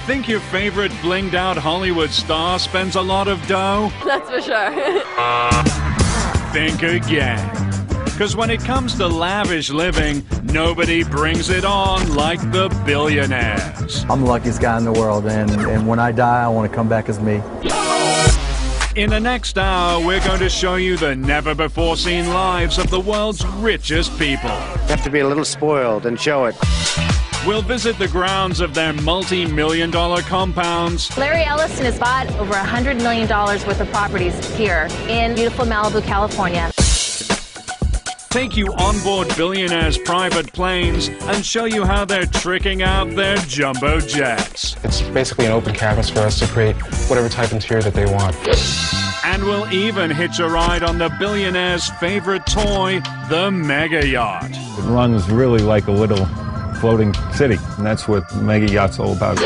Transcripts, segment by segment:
Think your favorite blinged out Hollywood star spends a lot of dough? That's for sure. Think again. Because when it comes to lavish living, nobody brings it on like the billionaires. I'm the luckiest guy in the world, and when I die, I want to come back as me. In the next hour, we're going to show you the never-before-seen lives of the world's richest people. You have to be a little spoiled and show it. We'll visit the grounds of their multi-million-dollar compounds. Larry Ellison has bought over $100 million worth of properties here in beautiful Malibu, California. Take you on board Billionaires' private planes and show you how they're tricking out their jumbo jets. It's basically an open canvas for us to create whatever type of interior that they want. And we'll even hitch a ride on the billionaire's favorite toy, the mega yacht. It runs really like a little floating city, and that's what mega yacht's all about.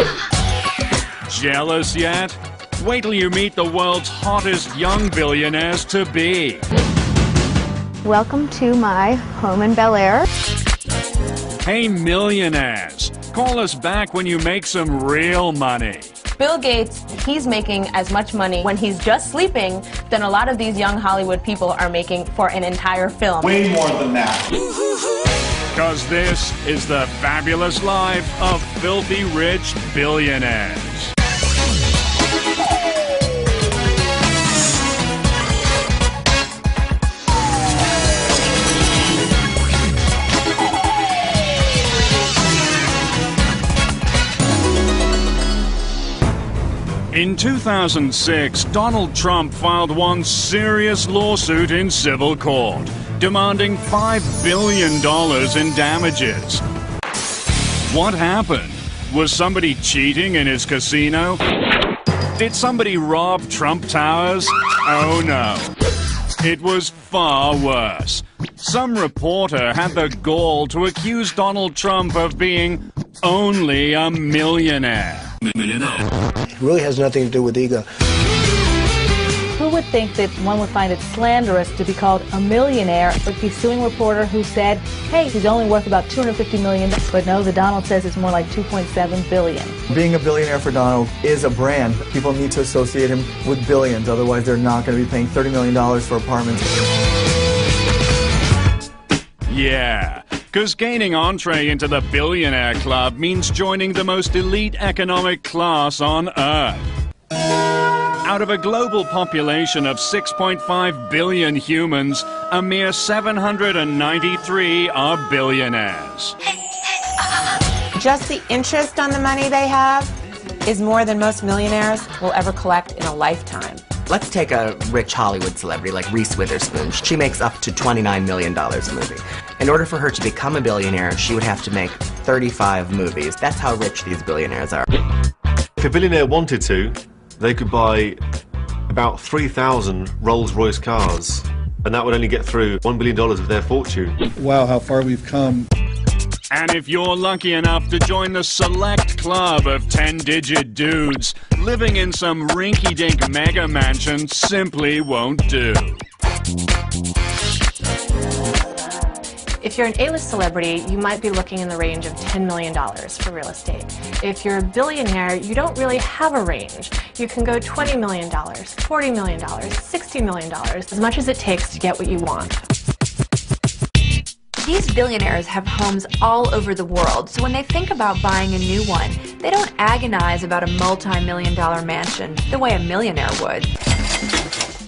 Jealous yet? Wait till you meet the world's hottest young billionaires to be. Welcome to my home in Bel Air. Hey millionaires, call us back when you make some real money. Bill Gates, he's making as much money when he's just sleeping than a lot of these young Hollywood people are making for an entire film. Way more than that. Because this is the fabulous life of filthy rich billionaires. In 2006, Donald Trump filed one serious lawsuit in civil court, demanding $5 billion in damages. What happened? Was somebody cheating in his casino? Did somebody rob Trump Towers? Oh no. It was far worse. Some reporter had the gall to accuse Donald Trump of being only a millionaire. It really has nothing to do with ego. Who would think that one would find it slanderous to be called a millionaire, but be suing a reporter who said, hey, he's only worth about $250 million, but no, the Donald says it's more like $2.7 billion. Being a billionaire for Donald is a brand. People need to associate him with billions, otherwise they're not going to be paying $30 million for apartments. Yeah, because gaining entree into the Billionaire Club means joining the most elite economic class on Earth. Out of a global population of 6.5 billion humans, a mere 793 are billionaires. Just the interest on the money they have is more than most millionaires will ever collect in a lifetime. Let's take a rich Hollywood celebrity like Reese Witherspoon. She makes up to $29 million a movie. In order for her to become a billionaire, she would have to make 35 movies. That's how rich these billionaires are. If a billionaire wanted to, they could buy about 3,000 Rolls-Royce cars, and that would only get through $1 billion of their fortune. Wow, how far we've come. And if you're lucky enough to join the select club of 10-digit dudes, living in some rinky-dink mega mansion simply won't do. If you're an A-list celebrity, you might be looking in the range of $10 million for real estate. If you're a billionaire, you don't really have a range. You can go $20 million, $40 million, $60 million, as much as it takes to get what you want. These billionaires have homes all over the world, so when they think about buying a new one, they don't agonize about a multi-million-dollar mansion the way a millionaire would.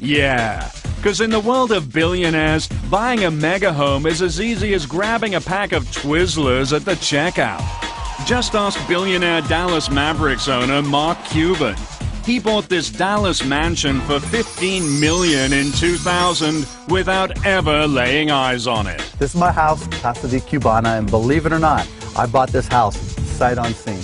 Yeah, because in the world of billionaires, buying a mega home is as easy as grabbing a pack of Twizzlers at the checkout. Just ask billionaire Dallas Mavericks owner Mark Cuban. He bought this Dallas mansion for $15 million in 2000 without ever laying eyes on it. This is my house, Casa de Cubana, and believe it or not, I bought this house sight unseen.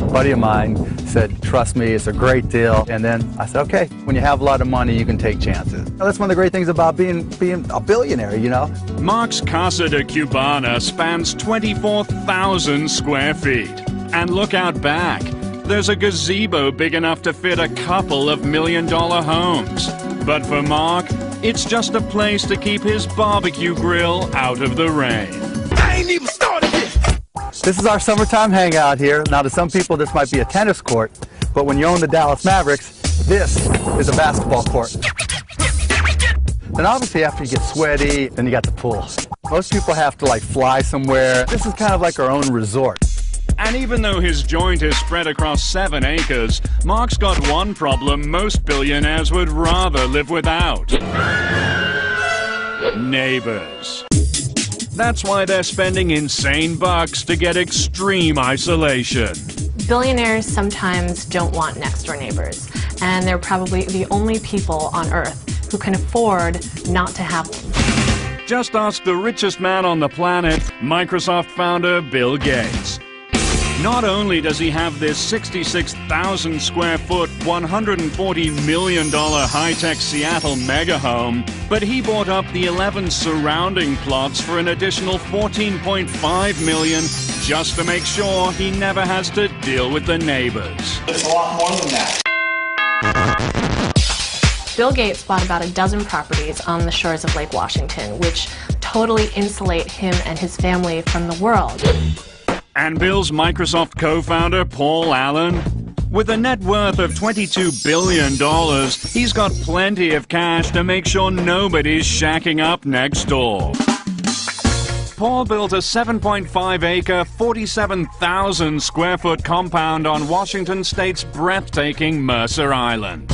A buddy of mine said, trust me, it's a great deal. And then I said, okay, when you have a lot of money, you can take chances. That's one of the great things about being a billionaire, you know? Mark's Casa de Cubana spans 24,000 square feet. And look out back. There's a gazebo big enough to fit a couple of million-dollar homes. But for Mark, it's just a place to keep his barbecue grill out of the rain. I ain't even started yet. This is our summertime hangout here. Now, to some people, this might be a tennis court, but when you own the Dallas Mavericks, this is a basketball court. Then obviously after you get sweaty, then you got the pool. Most people have to like fly somewhere. This is kind of like our own resort. And even though his joint is spread across 7 acres, Mark's got one problem most billionaires would rather live without. Neighbors. That's why they're spending insane bucks to get extreme isolation. Billionaires sometimes don't want next-door neighbors, and they're probably the only people on Earth who can afford not to have them. Just ask the richest man on the planet, Microsoft founder Bill Gates. Not only does he have this 66,000 square foot, $140 million high-tech Seattle mega home, but he bought up the 11 surrounding plots for an additional $14.5 million just to make sure he never has to deal with the neighbors. It's a lot more than that. Bill Gates bought about a dozen properties on the shores of Lake Washington, which totally insulate him and his family from the world. And Bill's Microsoft co-founder, Paul Allen, with a net worth of $22 billion, he's got plenty of cash to make sure nobody's shacking up next door. Paul built a 7.5-acre, 47,000 square foot compound on Washington State's breathtaking Mercer Island.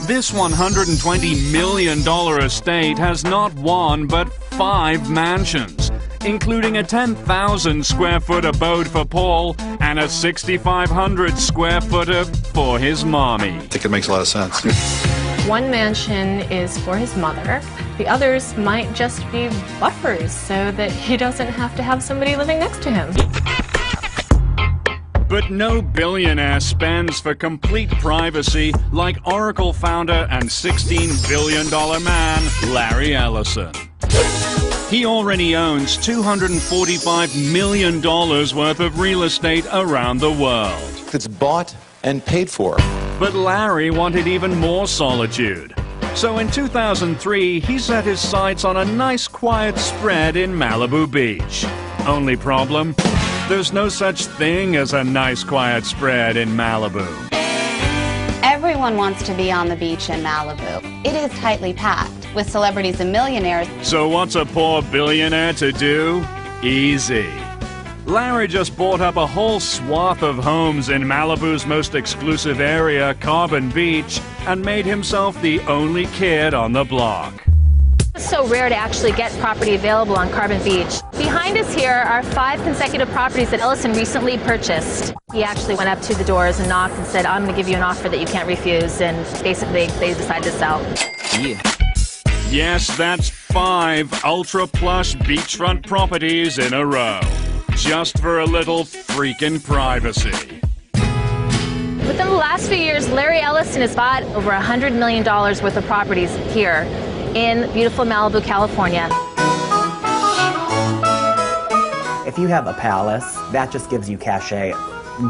This $120 million estate has not one but 5 mansions, including a 10,000 square foot abode for Paul and a 6,500 square footer for his mommy. I think it makes a lot of sense. One mansion is for his mother. The others might just be buffers so that he doesn't have to have somebody living next to him. But no billionaire spends for complete privacy like Oracle founder and $16 billion man Larry Ellison. He already owns $245 million worth of real estate around the world. It's bought and paid for. But Larry wanted even more solitude. So in 2003, he set his sights on a nice quiet spread in Malibu Beach. Only problem? There's no such thing as a nice quiet spread in Malibu. Everyone wants to be on the beach in Malibu. It is tightly packed with celebrities and millionaires. So what's a poor billionaire to do? Easy. Larry just bought up a whole swath of homes in Malibu's most exclusive area, Carbon Beach, and made himself the only kid on the block. It's so rare to actually get property available on Carbon Beach. Behind us here are 5 consecutive properties that Ellison recently purchased. He actually went up to the doors and knocked and said, I'm going to give you an offer that you can't refuse, and basically they decided to sell. Yeah. Yes, that's 5 ultra-plush beachfront properties in a row, just for a little freaking privacy. Within the last few years, Larry Ellison has bought over $100 million worth of properties here in beautiful Malibu, California. If you have a palace, that just gives you cachet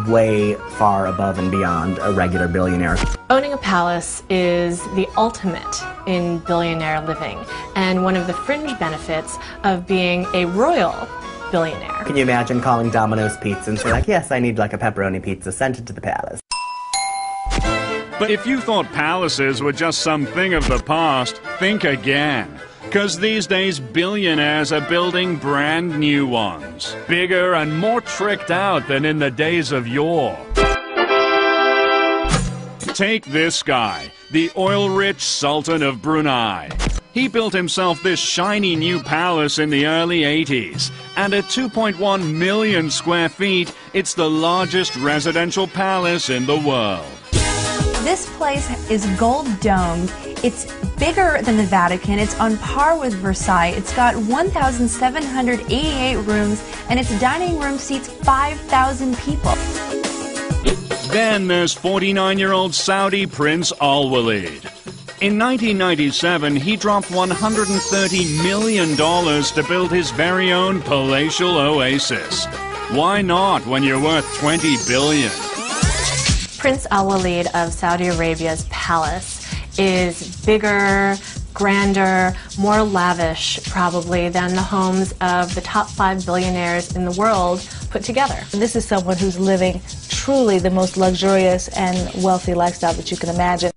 way far above and beyond a regular billionaire. Owning a palace is the ultimate in billionaire living, and one of the fringe benefits of being a royal billionaire. Can you imagine calling Domino's Pizza and say, like, yes, I need like a pepperoni pizza, sent it to the palace. But if you thought palaces were just something of the past, think again. Because these days, billionaires are building brand new ones. Bigger and more tricked out than in the days of yore. Take this guy, the oil-rich Sultan of Brunei. He built himself this shiny new palace in the early 80s. And at 2.1 million square feet, it's the largest residential palace in the world. This place is gold-domed. It's bigger than the Vatican. It's on par with Versailles. It's got 1,788 rooms, and its dining room seats 5,000 people. Then there's 49-year-old Saudi Prince Al Walid. In 1997, he dropped $130 million to build his very own palatial oasis. Why not when you're worth $20 billion? Prince Al Walid of Saudi Arabia's palace is bigger, grander, more lavish, probably, than the homes of the top 5 billionaires in the world put together. This is someone who's living truly the most luxurious and wealthy lifestyle that you can imagine.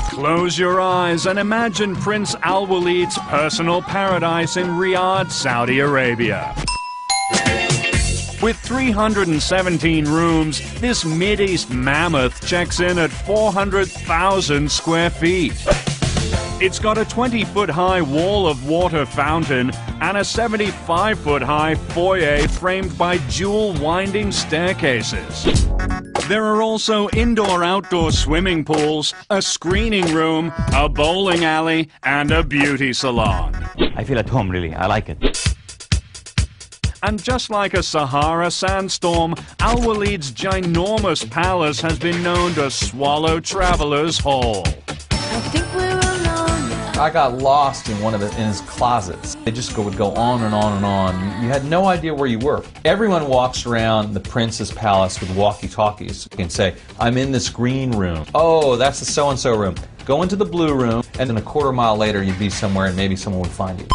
Close your eyes and imagine Prince Al Walid's personal paradise in Riyadh, Saudi Arabia. With 317 rooms, this Mideast mammoth checks in at 400,000 square feet. It's got a 20-foot-high wall of water fountain and a 75-foot-high foyer framed by dual winding staircases. There are also indoor-outdoor swimming pools, a screening room, a bowling alley, and a beauty salon. I feel at home, really. I like it. And just like a Sahara sandstorm, Al Walid's ginormous palace has been known to swallow travelers whole. I got lost in in his closets. They just would go on and on and on. You had no idea where you were. Everyone walks around the prince's palace with walkie-talkies and say, I'm in this green room. Oh, that's the so-and-so room. Go into the blue room, and then a quarter mile later you'd be somewhere and maybe someone would find you.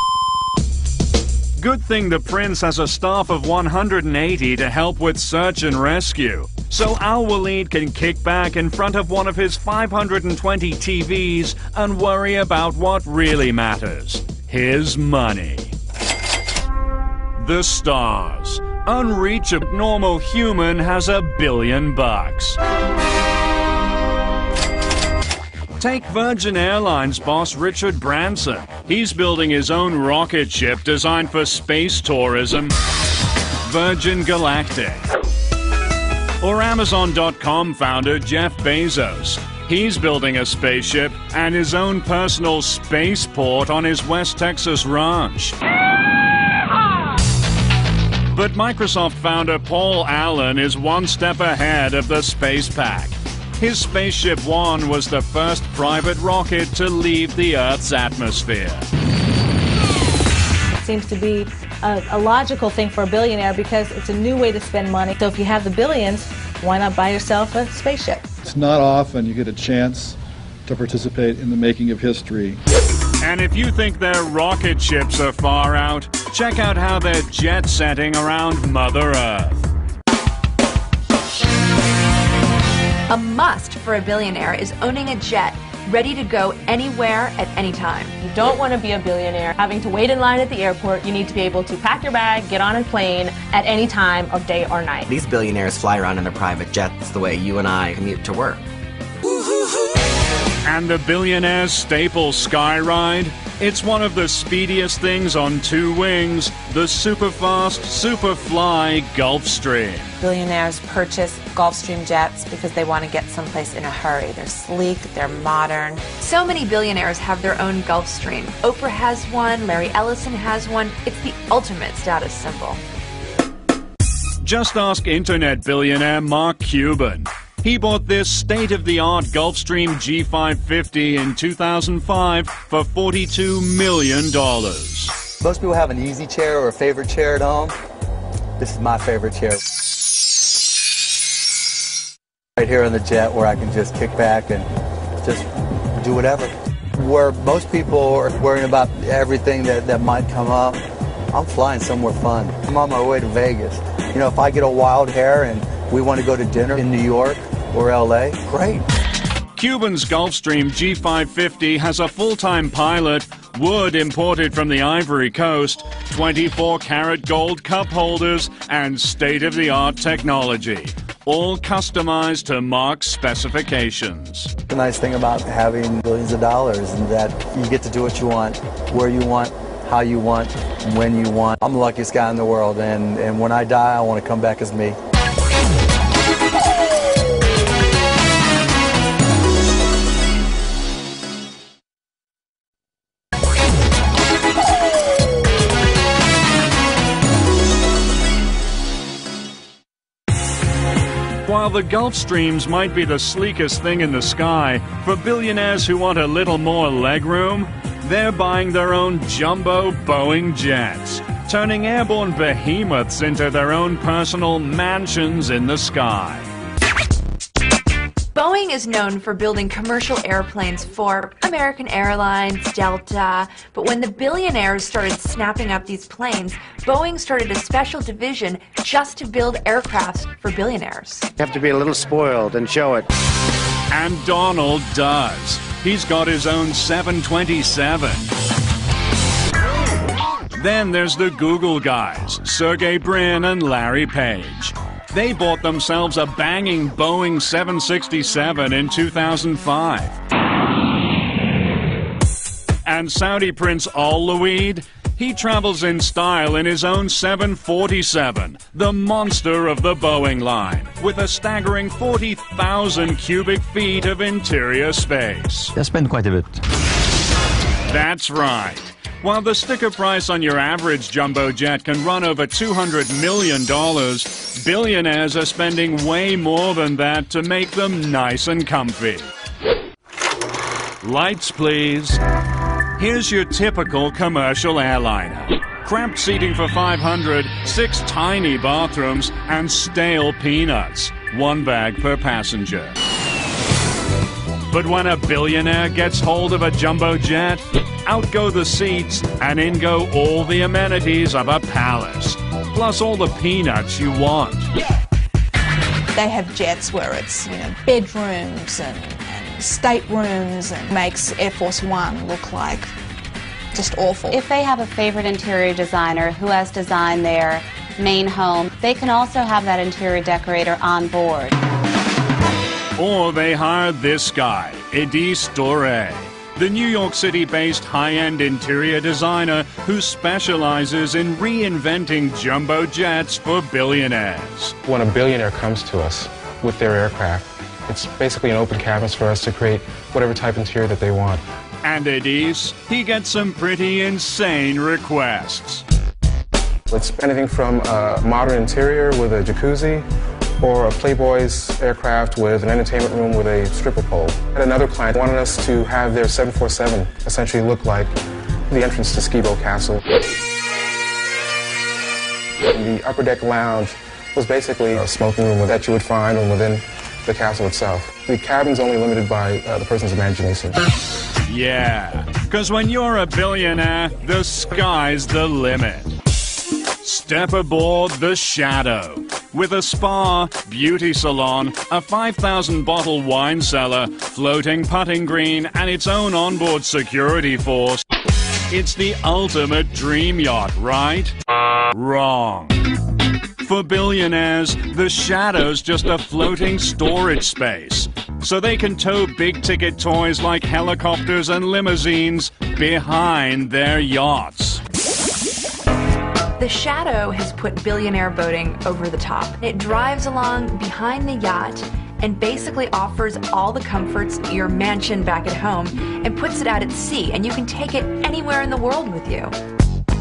Good thing the prince has a staff of 180 to help with search and rescue. So Al Walid can kick back in front of one of his 520 TVs and worry about what really matters. His money. The stars. Unreachable normal human has $1 billion. Take Virgin Airlines boss Richard Branson. He's building his own rocket ship designed for space tourism, Virgin Galactic. Or Amazon.com founder Jeff Bezos. He's building a spaceship and his own personal spaceport on his West Texas ranch. But Microsoft founder Paul Allen is one step ahead of the space pack. His Spaceship One was the first private rocket to leave the Earth's atmosphere. It seems to be a logical thing for a billionaire because it's a new way to spend money. So if you have the billions, why not buy yourself a spaceship? It's not often you get a chance to participate in the making of history. And if you think their rocket ships are far out, check out how they're jet-setting around Mother Earth. A must for a billionaire is owning a jet, ready to go anywhere at any time. You don't want to be a billionaire having to wait in line at the airport. You need to be able to pack your bag, get on a plane at any time of day or night. These billionaires fly around in their private jets the way you and I commute to work. And the Billionaire's staple sky ride? It's one of the speediest things on two wings, the super-fast, super-fly Gulfstream. Billionaires purchase Gulfstream jets because they want to get someplace in a hurry. They're sleek, they're modern. So many billionaires have their own Gulfstream. Oprah has one, Larry Ellison has one. It's the ultimate status symbol. Just ask internet billionaire Mark Cuban. He bought this state-of-the-art Gulfstream G550 in 2005 for $42 million. Most people have an easy chair or a favorite chair at home. This is my favorite chair. Right here on the jet where I can just kick back and just do whatever. Where most people are worrying about everything that might come up, I'm flying somewhere fun. I'm on my way to Vegas. You know, if I get a wild hair and we want to go to dinner in New York or LA, great. Cuban's Gulfstream G550 has a full-time pilot, wood imported from the Ivory Coast, 24-karat gold cup holders, and state-of-the-art technology, all customized to Mark's specifications. The nice thing about having billions of dollars is that you get to do what you want, where you want, how you want, when you want. I'm the luckiest guy in the world, and when I die, I want to come back as me. While the Gulfstreams might be the sleekest thing in the sky, for billionaires who want a little more legroom, they're buying their own jumbo Boeing jets, turning airborne behemoths into their own personal mansions in the sky. Boeing Boeing is known for building commercial airplanes for American Airlines, Delta, but when the billionaires started snapping up these planes, Boeing started a special division just to build aircrafts for billionaires. You have to be a little spoiled and show it. And Donald does. He's got his own 727. Then there's the Google guys, Sergey Brin and Larry Page. They bought themselves a banging Boeing 767 in 2005. And Saudi Prince Al Luid, he travels in style in his own 747, the monster of the Boeing line, with a staggering 40,000 cubic feet of interior space. I spend quite a bit. That's right. While the sticker price on your average jumbo jet can run over $200 million, billionaires are spending way more than that to make them nice and comfy. Lights, please. Here's your typical commercial airliner. Cramped seating for 500, 6 tiny bathrooms, and stale peanuts. 1 bag per passenger. But when a billionaire gets hold of a jumbo jet, out go the seats, and in go all the amenities of a palace. Plus all the peanuts you want. They have jets where it's, bedrooms and staterooms, and makes Air Force One look like just awful. If they have a favorite interior designer who has designed their main home, they can also have that interior decorator on board. Or they hired this guy, Edis Doré, the New York City-based high-end interior designer who specializes in reinventing jumbo jets for billionaires. When a billionaire comes to us with their aircraft, it's basically an open canvas for us to create whatever type interior that they want. And Edis, he gets some pretty insane requests. It's anything from a modern interior with a jacuzzi, or a Playboy's aircraft with an entertainment room with a stripper pole. And another client wanted us to have their 747 essentially look like the entrance to Skibo Castle. And the upper deck lounge was basically a smoking room that you would find within the castle itself. The cabin's only limited by the person's imagination. Yeah, because when you're a billionaire, the sky's the limit. Step aboard the Shadow. With a spa, beauty salon, a 5,000-bottle wine cellar, floating putting green, and its own onboard security force, it's the ultimate dream yacht, right? Wrong. For billionaires, the Shadow's just a floating storage space, so they can tow big-ticket toys like helicopters and limousines behind their yachts. The Shadow has put billionaire boating over the top. It drives along behind the yacht and basically offers all the comforts your mansion back at home and puts it out at sea, and you can take it anywhere in the world with you.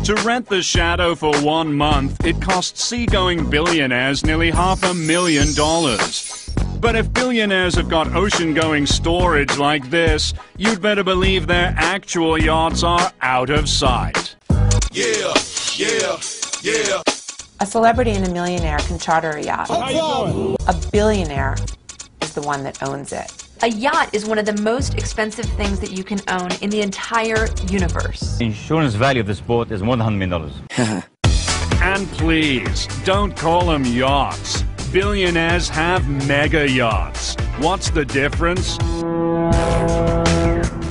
To rent the Shadow for 1 month, it costs seagoing billionaires nearly $500,000. But if billionaires have got ocean-going storage like this, you'd better believe their actual yachts are out of sight. Yeah. A celebrity and a millionaire can charter a yacht. A billionaire is the one that owns it. A yacht is one of the most expensive things that you can own in the entire universe. The insurance value of this boat is more than $100 million. And please, don't call them yachts. Billionaires have mega yachts. What's the difference?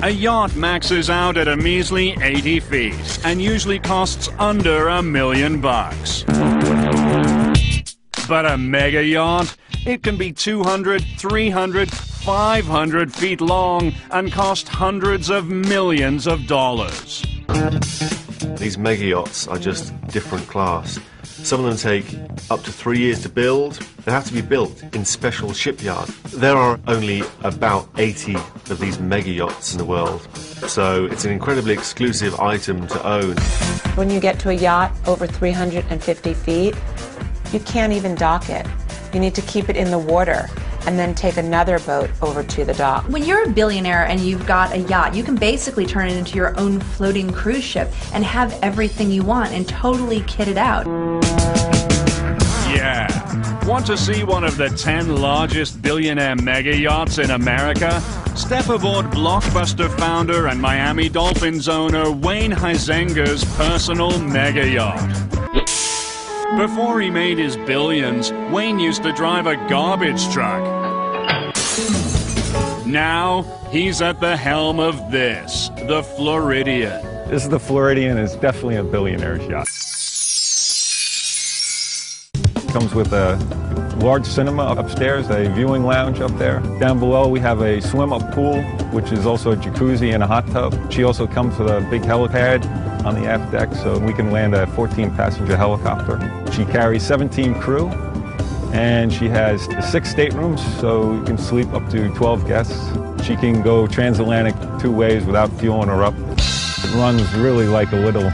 A yacht maxes out at a measly 80 feet and usually costs under $1 million. But a mega yacht, it can be 200, 300, 500 feet long and cost hundreds of millions of dollars. These mega yachts are just different class. Some of them take up to 3 years to build. They have to be built in special shipyards. There are only about 80 of these mega yachts in the world, so it's an incredibly exclusive item to own. When you get to a yacht over 350 feet, you can't even dock it. You need to keep it in the water and then take another boat over to the dock. When you're a billionaire and you've got a yacht, you can basically turn it into your own floating cruise ship and have everything you want and totally kit it out. Yeah. Want to see one of the 10 largest billionaire mega yachts in America? Step aboard Blockbuster founder and Miami Dolphins owner Wayne Huizenga's personal mega yacht. Before he made his billions, Wayne used to drive a garbage truck. Now, he's at the helm of this, the Floridian. This is the Floridian. It's definitely a billionaire's yacht. Comes with a large cinema upstairs, a viewing lounge up there. Down below we have a swim-up pool, which is also a jacuzzi and a hot tub. She also comes with a big helipad on the aft deck, so we can land a 14-passenger helicopter. She carries 17 crew, and she has 6 staterooms, so you can sleep up to 12 guests. She can go transatlantic 2 ways without fueling her up. It runs really like a little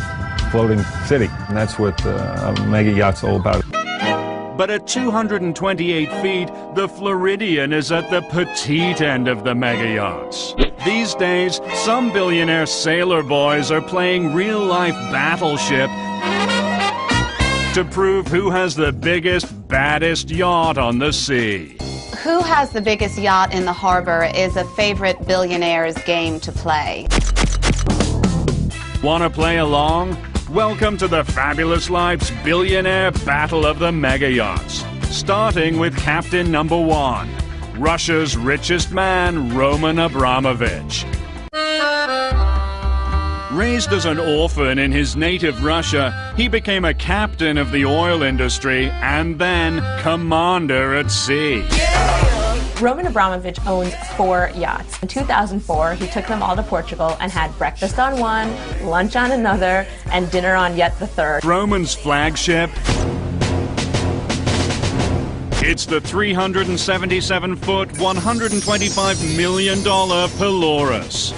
floating city, and that's what a mega yacht's all about. But at 228 feet, the Floridian is at the petite end of the mega yachts. These days, some billionaire sailor boys are playing real-life battleship to prove who has the biggest, baddest yacht on the sea. Who has the biggest yacht in the harbor is a favorite billionaire's game to play. Want to play along? Welcome to the Fabulous Life's Billionaire Battle of the Mega Yachts. Starting with Captain Number 1, Russia's richest man, Roman Abramovich. Raised as an orphan in his native Russia, he became a captain of the oil industry and then commander at sea. Roman Abramovich owns 4 yachts. In 2004, he took them all to Portugal and had breakfast on one, lunch on another, and dinner on yet the third. Roman's flagship? It's the 377-foot, $125 million Polaris.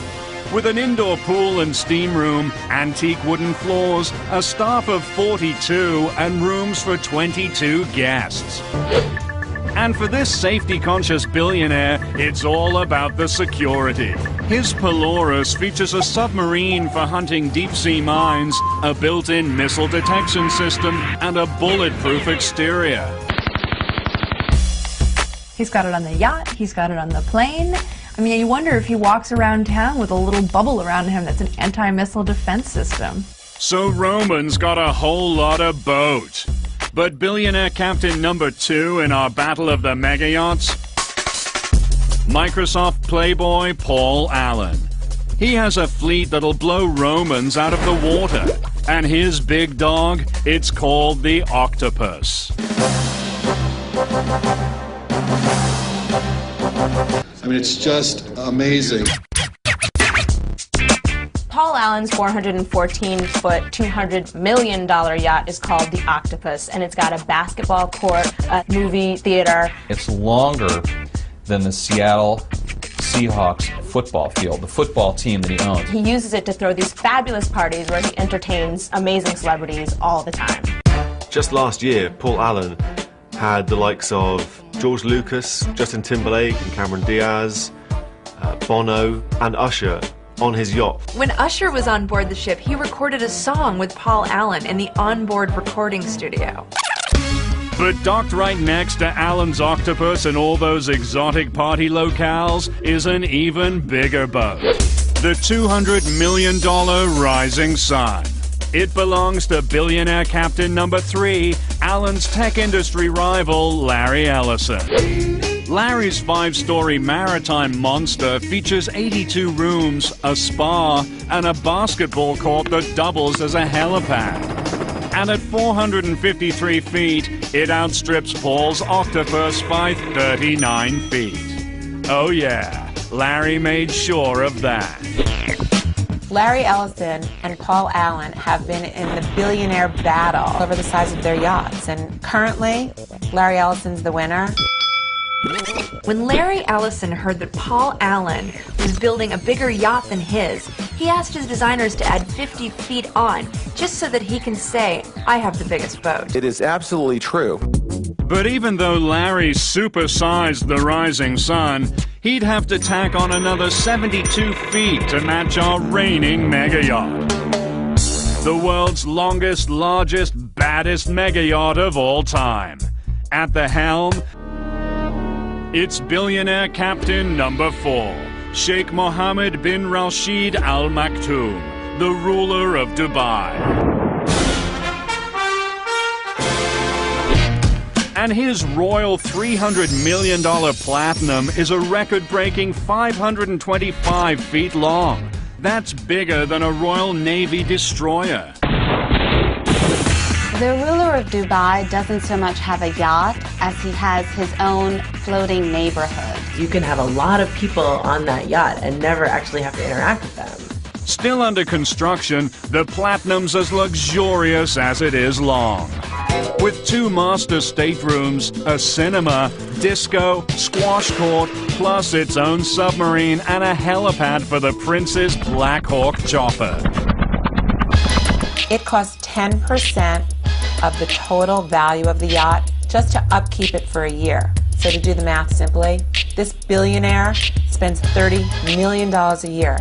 With an indoor pool and steam room, antique wooden floors, a staff of 42, and rooms for 22 guests. And for this safety-conscious billionaire, it's all about the security. His Polaris features a submarine for hunting deep-sea mines, a built-in missile detection system, and a bulletproof exterior. He's got it on the yacht, he's got it on the plane. I mean, you wonder if he walks around town with a little bubble around him that's an anti-missile defense system. So Roman's got a whole lot of boat. But billionaire captain number 2 in our battle of the mega yachts? Microsoft playboy Paul Allen. He has a fleet that'll blow Romans out of the water. And his big dog, it's called the Octopus. I mean, it's just amazing. Paul Allen's 414-foot, $200 million yacht is called the Octopus, and it's got a basketball court, a movie theater. It's longer than the Seattle Seahawks football field, the football team that he owns. He uses it to throw these fabulous parties where he entertains amazing celebrities all the time. Just last year, Paul Allen had the likes of George Lucas, Justin Timberlake and Cameron Diaz, Bono and Usher on his yacht. When Usher was on board the ship, he recorded a song with Paul Allen in the onboard recording studio. But docked right next to Allen's Octopus and all those exotic party locales is an even bigger boat. The $200 million Rising Sun. It belongs to billionaire captain number 3, Allen's tech industry rival, Larry Ellison. Larry's 5-story maritime monster features 82 rooms, a spa, and a basketball court that doubles as a helipad. And at 453 feet, it outstrips Paul's Octopus by 39 feet. Oh yeah, Larry made sure of that. Larry Ellison and Paul Allen have been in the billionaire battle over the size of their yachts, and currently, Larry Ellison's the winner. When Larry Ellison heard that Paul Allen was building a bigger yacht than his, he asked his designers to add 50 feet on, just so that he can say, I have the biggest boat. It is absolutely true. But even though Larry supersized the Rising Sun, he'd have to tack on another 72 feet to match our reigning mega yacht. The world's longest, largest, baddest mega yacht of all time. At the helm, it's billionaire captain number 4, Sheikh Mohammed bin Rashid Al Maktoum, the ruler of Dubai. And his royal $300 million Platinum is a record-breaking 525 feet long. That's bigger than a Royal Navy destroyer. The ruler of Dubai doesn't so much have a yacht as he has his own floating neighborhood. You can have a lot of people on that yacht and never actually have to interact with them. Still under construction, the Platinum's as luxurious as it is long. With 2 master staterooms, a cinema, disco, squash court, plus its own submarine and a helipad for the Prince's Black Hawk chopper. It costs 10% of the total value of the yacht just to upkeep it for a year. So to do the math simply, this billionaire spends $30 million a year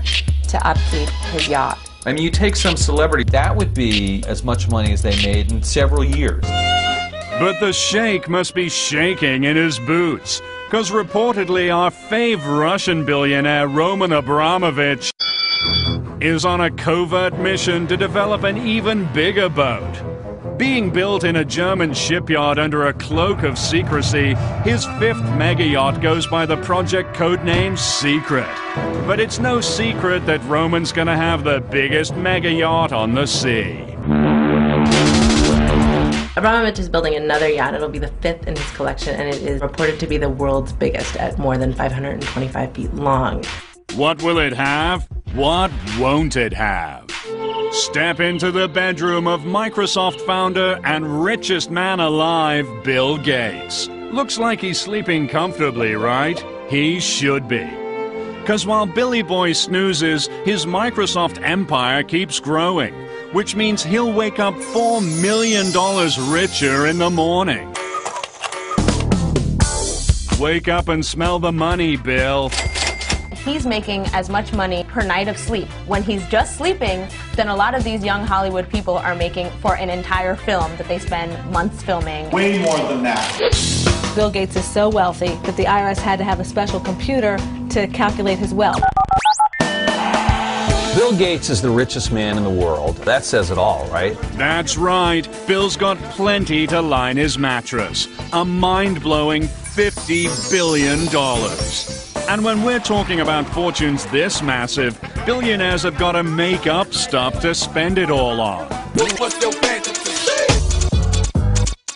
to upkeep his yacht. I mean, you take some celebrity, that would be as much money as they made in several years. But the sheikh must be shaking in his boots, because reportedly our fave Russian billionaire Roman Abramovich is on a covert mission to develop an even bigger boat. Being built in a German shipyard under a cloak of secrecy, his 5th mega yacht goes by the project codename Secret. But it's no secret that Roman's gonna have the biggest mega yacht on the sea. Abramovich is building another yacht. It'll be the 5th in his collection, and it is reported to be the world's biggest at more than 525 feet long. What will it have? What won't it have? Step into the bedroom of Microsoft founder and richest man alive, Bill Gates. Looks like he's sleeping comfortably, right? He should be. 'Cause while Billy Boy snoozes, his Microsoft empire keeps growing, which means he'll wake up $4 million richer in the morning. Wake up and smell the money, Bill. He's making as much money per night of sleep when he's just sleeping than a lot of these young Hollywood people are making for an entire film that they spend months filming. Way more than that. Bill Gates is so wealthy that the IRS had to have a special computer to calculate his wealth. Bill Gates is the richest man in the world. That says it all, right? That's right. Bill's got plenty to line his mattress. A mind-blowing $50 billion. And when we're talking about fortunes this massive, billionaires have got to make up stuff to spend it all on.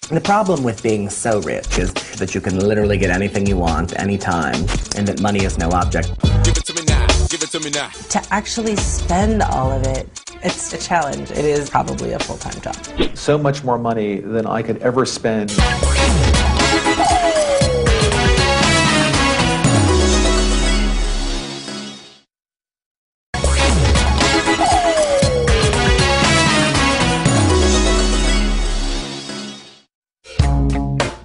The problem with being so rich is that you can literally get anything you want, anytime, and that money is no object. Give it to me now. Give it to me now. To actually spend all of it, it's a challenge. It is probably a full-time job. So much more money than I could ever spend.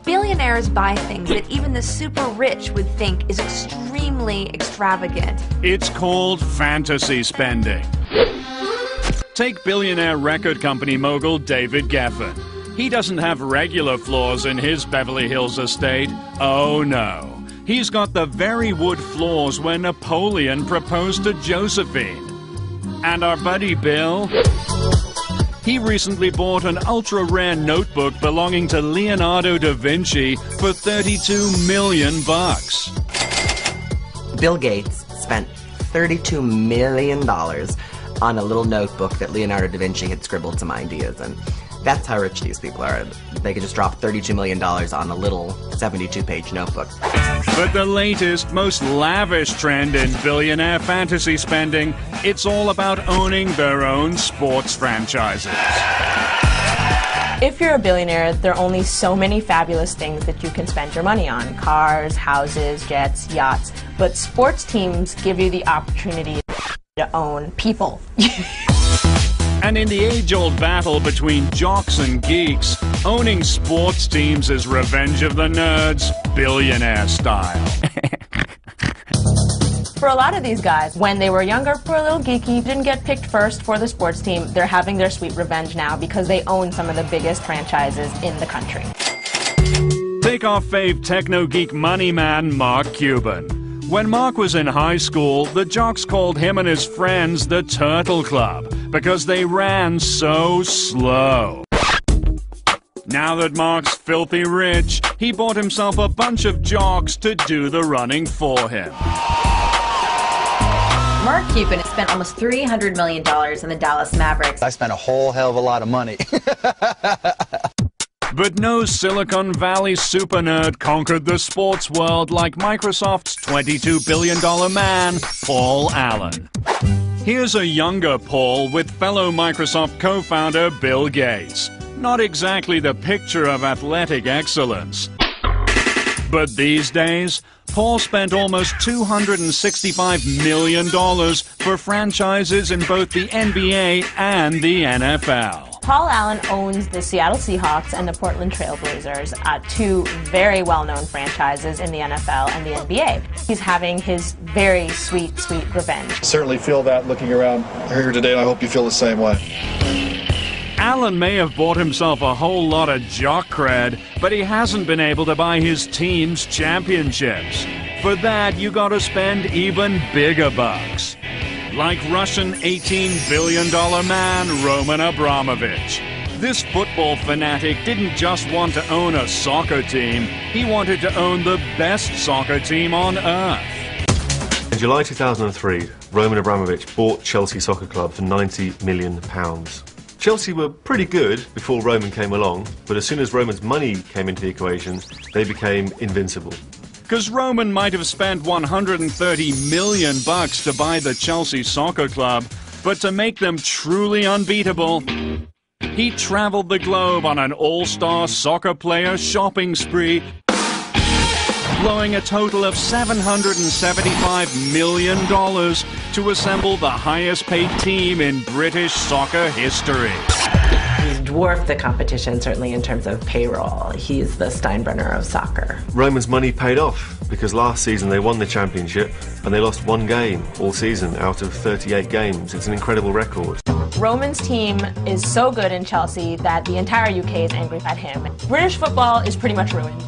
Billionaires buy things that even the super rich would think is extremely extravagant. It's called fantasy spending. Take billionaire record company mogul David Geffen. He doesn't have regular floors in his Beverly Hills estate. Oh no. He's got the very wood floors where Napoleon proposed to Josephine. And our buddy Bill? He recently bought an ultra-rare notebook belonging to Leonardo da Vinci for $32 million. Bill Gates spent $32 million on a little notebook that Leonardo da Vinci had scribbled some ideas in. That's how rich these people are. They could just drop $32 million on a little 72-page notebook. But the latest, most lavish trend in billionaire fantasy spending, it's all about owning their own sports franchises. If you're a billionaire, there are only so many fabulous things that you can spend your money on. Cars, houses, jets, yachts. But sports teams give you the opportunity to own people. And in the age-old battle between jocks and geeks, owning sports teams is revenge of the nerds, billionaire style. For a lot of these guys, when they were younger, for a little geeky, didn't get picked first for the sports team, they're having their sweet revenge now because they own some of the biggest franchises in the country. Take our fave techno-geek money man, Mark Cuban. When Mark was in high school, the jocks called him and his friends the Turtle Club because they ran so slow. Now that Mark's filthy rich, he bought himself a bunch of jocks to do the running for him. Mark Cuban spent almost $300 million in the Dallas Mavericks. I spent a whole hell of a lot of money. But no Silicon Valley super nerd conquered the sports world like Microsoft's $22 billion man, Paul Allen. Here's a younger Paul with fellow Microsoft co-founder Bill Gates. Not exactly the picture of athletic excellence. But these days, Paul spent almost $265 million for franchises in both the NBA and the NFL. Paul Allen owns the Seattle Seahawks and the Portland Trail Blazers, two very well-known franchises in the NFL and the NBA. He's having his very sweet, sweet revenge. Certainly feel that looking around here today, and I hope you feel the same way. Allen may have bought himself a whole lot of jock cred, but he hasn't been able to buy his team's championships. For that, you gotta spend even bigger bucks. Like Russian $18 billion man Roman Abramovich. This football fanatic didn't just want to own a soccer team, he wanted to own the best soccer team on earth. In July 2003, Roman Abramovich bought Chelsea Soccer Club for £90 million. Chelsea were pretty good before Roman came along, but as soon as Roman's money came into the equation, they became invincible. Because Roman might have spent $130 million to buy the Chelsea Soccer Club, but to make them truly unbeatable, he traveled the globe on an all-star soccer player shopping spree, blowing a total of $775 million to assemble the highest-paid team in British soccer history. He's dwarfed the competition, certainly in terms of payroll. He's the Steinbrenner of soccer. Roman's money paid off because last season they won the championship and they lost one game all season out of 38 games. It's an incredible record. Roman's team is so good in Chelsea that the entire UK is angry at him. British football is pretty much ruined.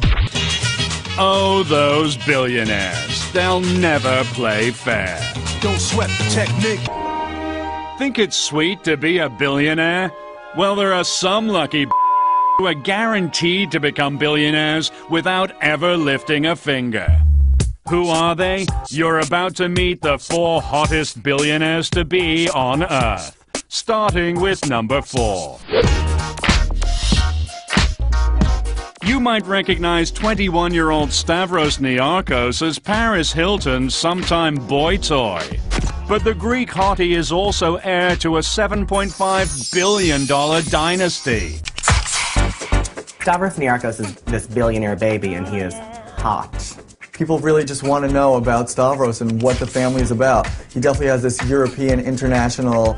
Oh, those billionaires. They'll never play fair. Don't sweat the technique. Think it's sweet to be a billionaire? Well, there are some lucky who are guaranteed to become billionaires without ever lifting a finger. Who are they? You're about to meet the 4 hottest billionaires to be on Earth. Starting with number 4. You might recognize 21-year-old Stavros Niarchos as Paris Hilton's sometime boy toy. But the Greek hottie is also heir to a $7.5 billion dynasty. Stavros Niarchos is this billionaire baby, and he is hot. People really just want to know about Stavros and what the family is about. He definitely has this European, international,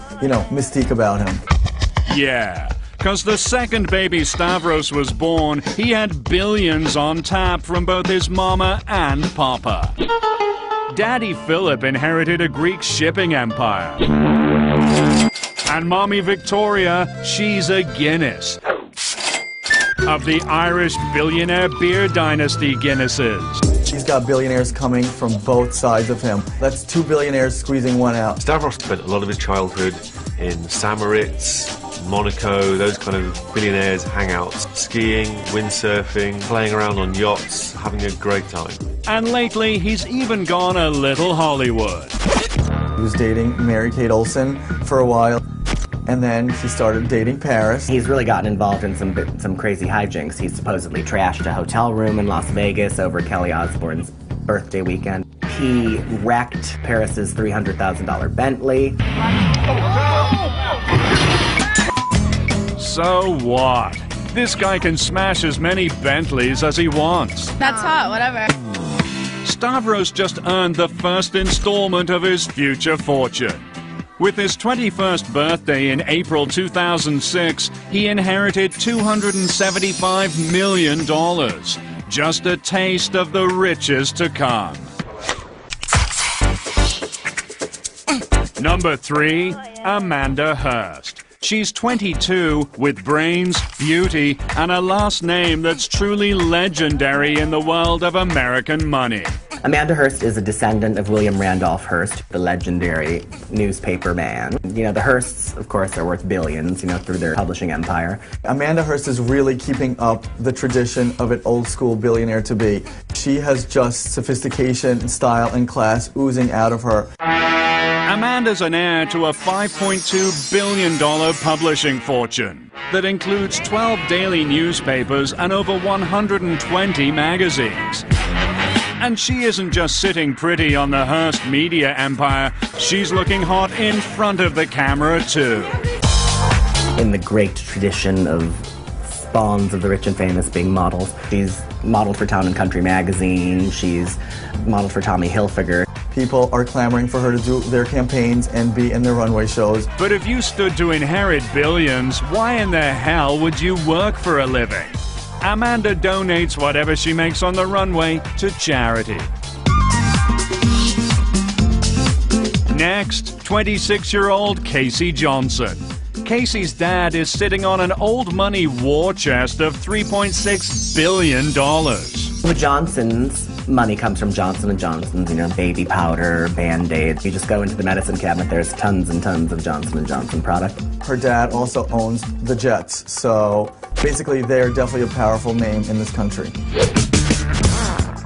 mystique about him. Yeah. Because the second baby Stavros was born, he had billions on tap from both his mama and papa. Daddy Philip inherited a Greek shipping empire. And Mommy Victoria, she's a Guinness. Of the Irish billionaire beer dynasty Guinnesses. He's got billionaires coming from both sides of him. That's 2 billionaires squeezing one out. Stavros spent a lot of his childhood in Samoritz, Monaco, those kind of billionaires' hangouts. Skiing, windsurfing, playing around on yachts, having a great time. And lately, he's even gone a little Hollywood. He was dating Mary-Kate Olsen for a while, and then he started dating Paris. He's really gotten involved in some crazy hijinks. He supposedly trashed a hotel room in Las Vegas over Kelly Osbourne's birthday weekend. He wrecked Paris's $300,000 Bentley. So what? This guy can smash as many Bentleys as he wants. That's hot, whatever. Stavros just earned the first installment of his future fortune. With his 21st birthday in April 2006, he inherited $275 million. Just a taste of the riches to come. Number 3, Amanda Hearst. She's 22 with brains, beauty, and a last name that's truly legendary in the world of American money. Amanda Hearst is a descendant of William Randolph Hearst, the legendary newspaper man. You know, the Hearsts, of course, are worth billions, through their publishing empire. Amanda Hearst is really keeping up the tradition of an old-school billionaire-to-be. She has just sophistication, style, and class oozing out of her. Amanda's an heir to a $5.2 billion publishing fortune that includes 12 daily newspapers and over 120 magazines. And she isn't just sitting pretty on the Hearst media empire, she's looking hot in front of the camera too. In the great tradition of spawns of the rich and famous being models, she's modeled for Town & Country magazine, she's modeled for Tommy Hilfiger. People are clamoring for her to do their campaigns and be in their runway shows. But if you stood to inherit billions, why in the hell would you work for a living? Amanda donates whatever she makes on the runway to charity. Next, 26-year-old Casey Johnson. Casey's dad is sitting on an old money war chest of $3.6 billion. The Johnsons' money comes from Johnson & Johnson's, baby powder, Band-Aids. You just go into the medicine cabinet, there's tons and tons of Johnson & Johnson product. Her dad also owns the Jets, so basically they're definitely a powerful name in this country.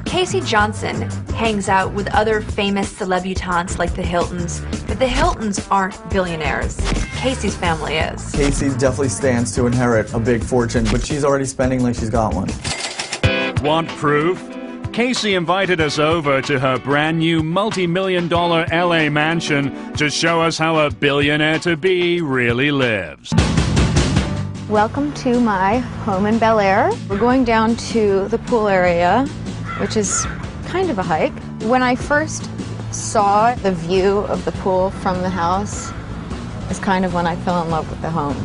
Casey Johnson hangs out with other famous celebutantes like the Hiltons, but the Hiltons aren't billionaires. Casey's family is. Casey definitely stands to inherit a big fortune, but she's already spending like she's got one. Want proof? Casey invited us over to her brand new multi-million-dollar LA mansion to show us how a billionaire-to-be really lives. Welcome to my home in Bel Air. We're going down to the pool area, which is kind of a hike. When I first saw the view of the pool from the house, is kind of when I fell in love with the home.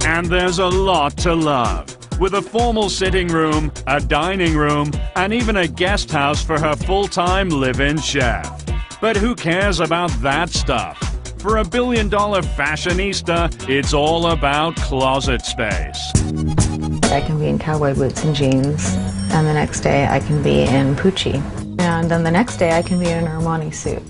And there's a lot to love. With a formal sitting room, a dining room, and even a guest house for her full-time live-in chef. But who cares about that stuff? For a billion-dollar fashionista, it's all about closet space. I can be in cowboy boots and jeans, and the next day I can be in Pucci. And then the next day I can be in an Armani suit.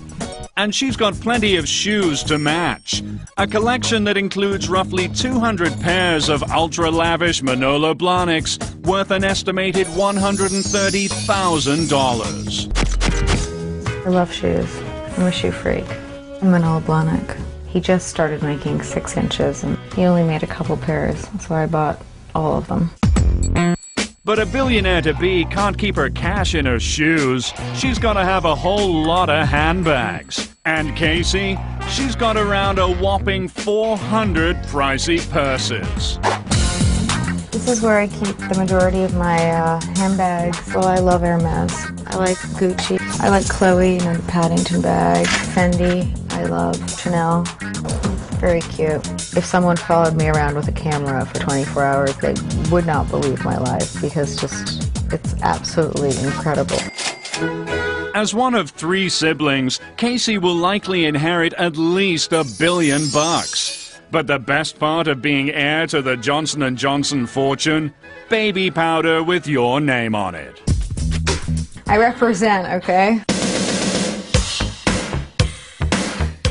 And she's got plenty of shoes to match. A collection that includes roughly 200 pairs of ultra-lavish Manolo Blahniks worth an estimated $130,000. I love shoes. I'm a shoe freak. Manolo Blahnik. He just started making 6 inches, and he only made a couple pairs, so I bought all of them. But a billionaire-to-be can't keep her cash in her shoes. She's got to have a whole lot of handbags. And Casey, she's got around a whopping 400 pricey purses. This is where I keep the majority of my handbags. Well, I love Hermes. I like Gucci. I like Chloe, the Paddington bag. Fendi. I love Chanel. Very cute. If someone followed me around with a camera for 24 hours, they would not believe my life because it's absolutely incredible. As one of 3 siblings, Casey will likely inherit at least $1 billion. But the best part of being heir to the Johnson & Johnson fortune? Baby powder with your name on it. I represent, okay?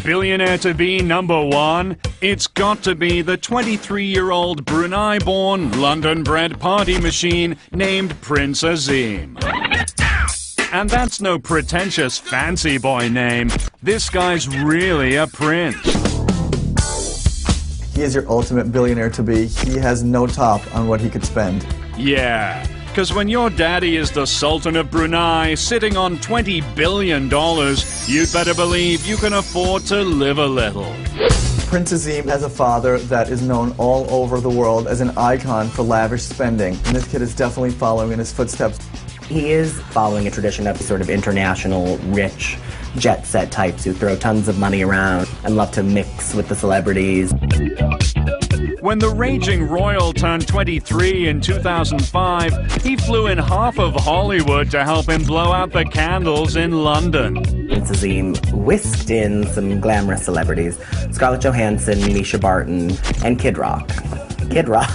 Billionaire-to-be number 1, it's got to be the 23-year-old Brunei-born, London-bred party machine named Prince Azim. And that's no pretentious fancy boy name. This guy's really a prince. He is your ultimate billionaire-to-be. He has no top on what he could spend. Yeah, because when your daddy is the Sultan of Brunei, sitting on $20 billion, you'd better believe you can afford to live a little. Prince Azim has a father that is known all over the world as an icon for lavish spending, and this kid is definitely following in his footsteps. He is following a tradition of sort of international, rich, jet-set types who throw tons of money around and love to mix with the celebrities. When the raging royal turned 23 in 2005, he flew in half of Hollywood to help him blow out the candles in London. Prince Azim whisked in some glamorous celebrities: Scarlett Johansson, Misha Barton, and Kid Rock. Kid Rock.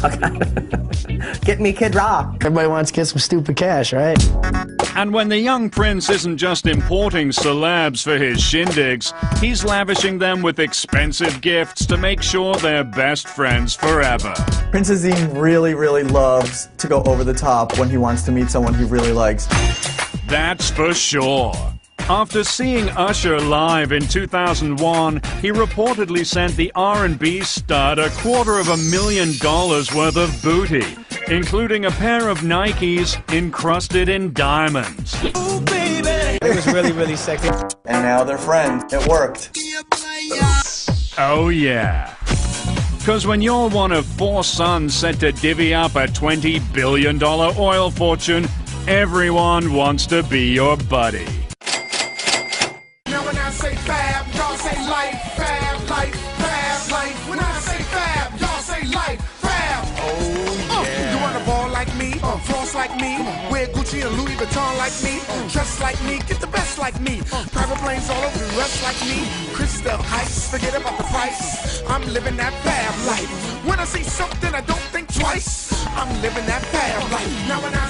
Get me Kid Rock. Everybody wants to get some stupid cash, right? And when the young prince isn't just importing celebs for his shindigs, he's lavishing them with expensive gifts to make sure they're best friends forever. Prince Azim really, really loves to go over the top when he wants to meet someone he really likes. That's for sure. After seeing Usher live in 2001, he reportedly sent the R&B stud $250,000 worth of booty, including a pair of Nikes encrusted in diamonds. Ooh, baby. It was really, really sexy. And now they're friends. It worked. Oh yeah. Because when you're one of 4 sons set to divvy up a $20 billion oil fortune, everyone wants to be your buddy. When I say fab, y'all say life, fab, life, fab, life. When I say fab, y'all say life, fab. Oh, yeah. You wanna ball like me, floss like me, wear Gucci and Louis Vuitton like me, dress like me, get the best like me, private planes all over the rest like me, crystal heights, forget about the price. I'm living that fab life. When I see something, I don't think twice. I'm living that fab life. Now when I